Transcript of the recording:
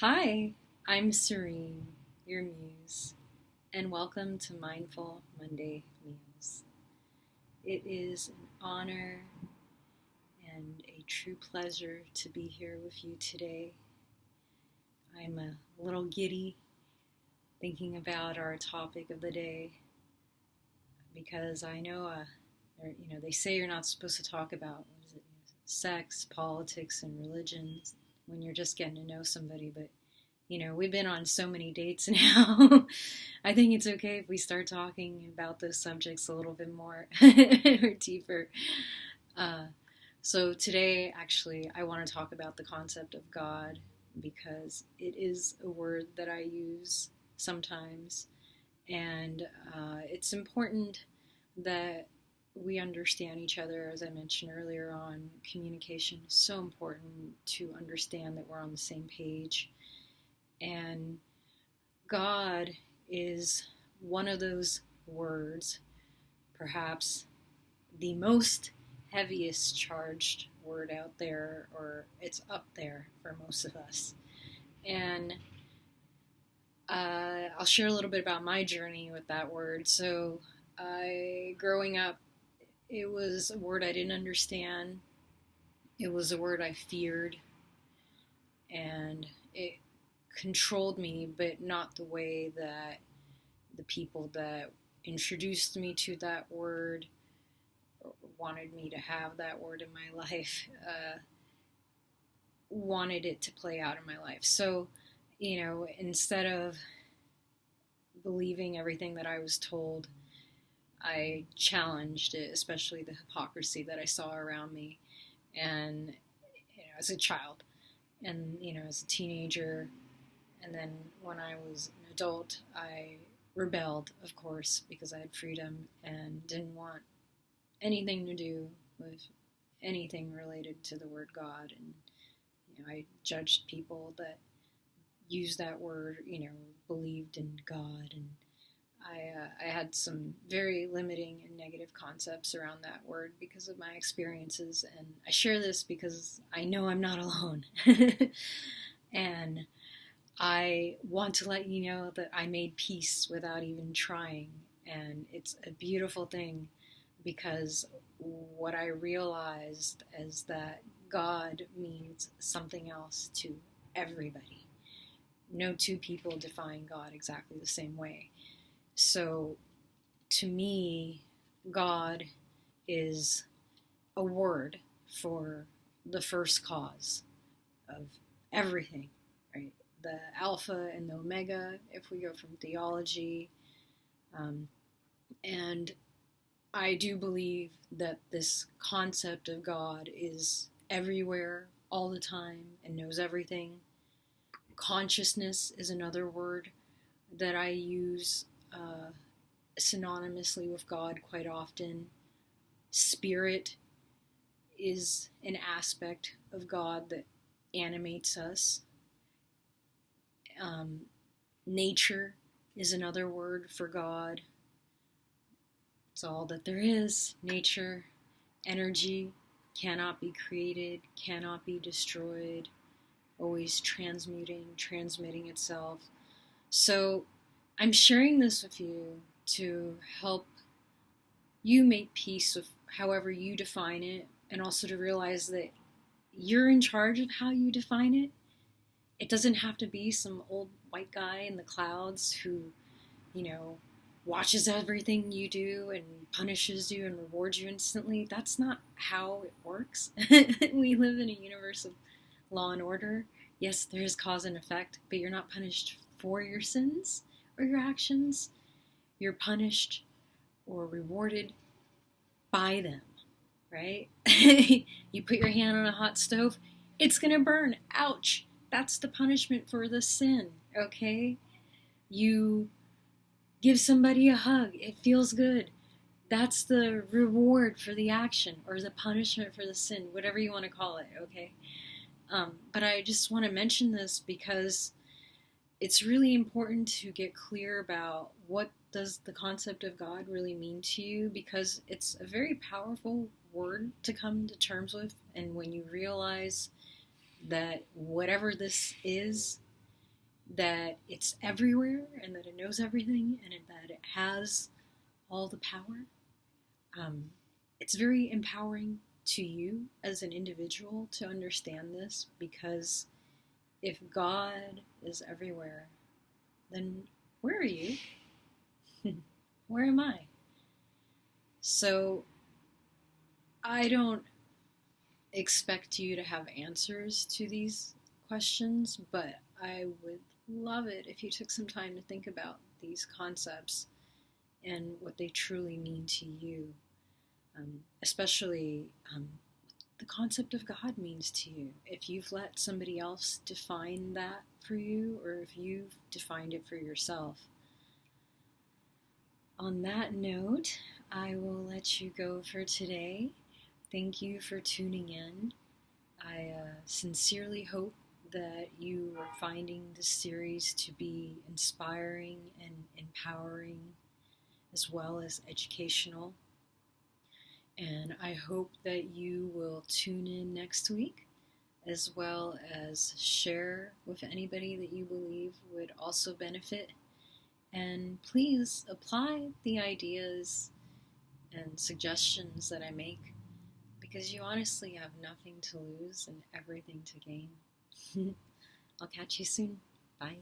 Hi, I'm Sorinne, your muse, and welcome to Mindful Monday Meals. It is an honor and a true pleasure to be here with you today. I'm a little giddy thinking about our topic of the day because I know, they say you're not supposed to talk about sex, politics, and religions when you're just getting to know somebody, but we've been on so many dates now. I think it's okay if we start talking about those subjects a little bit more or deeper. So today, actually, I want to talk about the concept of God because it is a word that I use sometimes, and it's important that we understand each other. As I mentioned earlier on, communication is so important to understand that we're on the same page. And God is one of those words, perhaps the most heaviest charged word out there, or it's up there for most of us. And I'll share a little bit about my journey with that word. So, growing up, it was a word I didn't understand. It was a word I feared, and it controlled me, but not the way that the people that introduced me to that word wanted me to have that word in my life, wanted it to play out in my life. So, instead of believing everything that I was told, I challenged it, especially the hypocrisy that I saw around me. And, as a child and, as a teenager, and then when I was an adult, I rebelled, of course, because I had freedom and didn't want anything to do with anything related to the word God. And, I judged people that used that word, believed in God. And I had some very limiting and negative concepts around that word because of my experiences. And I share this because I know I'm not alone. And I want to let you know that I made peace without even trying. And it's a beautiful thing because what I realized is that God means something else to everybody. No two people define God exactly the same way. So to me, God is a word for the first cause of everything, right? The Alpha and the Omega, if we go from theology. And I do believe that this concept of God is everywhere, all the time, and knows everything. Consciousness is another word that I use synonymously with God quite often. Spirit is an aspect of God that animates us. Nature is another word for God. It's all that there is. Nature, energy, cannot be created, cannot be destroyed, always transmitting itself. So I'm sharing this with you to help you make peace with however you define it, and also to realize that you're in charge of how you define it. It doesn't have to be some old white guy in the clouds who, watches everything you do and punishes you and rewards you instantly. That's not how it works. We live in a universe of law and order. Yes, there is cause and effect, but you're not punished for your sins or your actions. You're punished or rewarded by them, right? You put your hand on a hot stove, it's gonna burn. Ouch. That's the punishment for the sin, okay? You give somebody a hug, it feels good. That's the reward for the action, or the punishment for the sin, whatever you want to call it, okay? But I just want to mention this because it's really important to get clear about what does the concept of God really mean to you, because it's a very powerful word to come to terms with. And when you realize that whatever this is, that it's everywhere and that it knows everything and that it has all the power. It's very empowering to you as an individual to understand this, because if God is everywhere, then where are you? Where am I? So I don't expect you to have answers to these questions, but I would love it if you took some time to think about these concepts and what they truly mean to you, especially the concept of God means to you. If you've let somebody else define that for you, or if you've defined it for yourself. On that note, I will let you go for today. Thank you for tuning in. I sincerely hope that you are finding this series to be inspiring and empowering, as well as educational. And I hope that you will tune in next week, as well as share with anybody that you believe would also benefit. And please apply the ideas and suggestions that I make, because you honestly have nothing to lose and everything to gain. I'll catch you soon. Bye.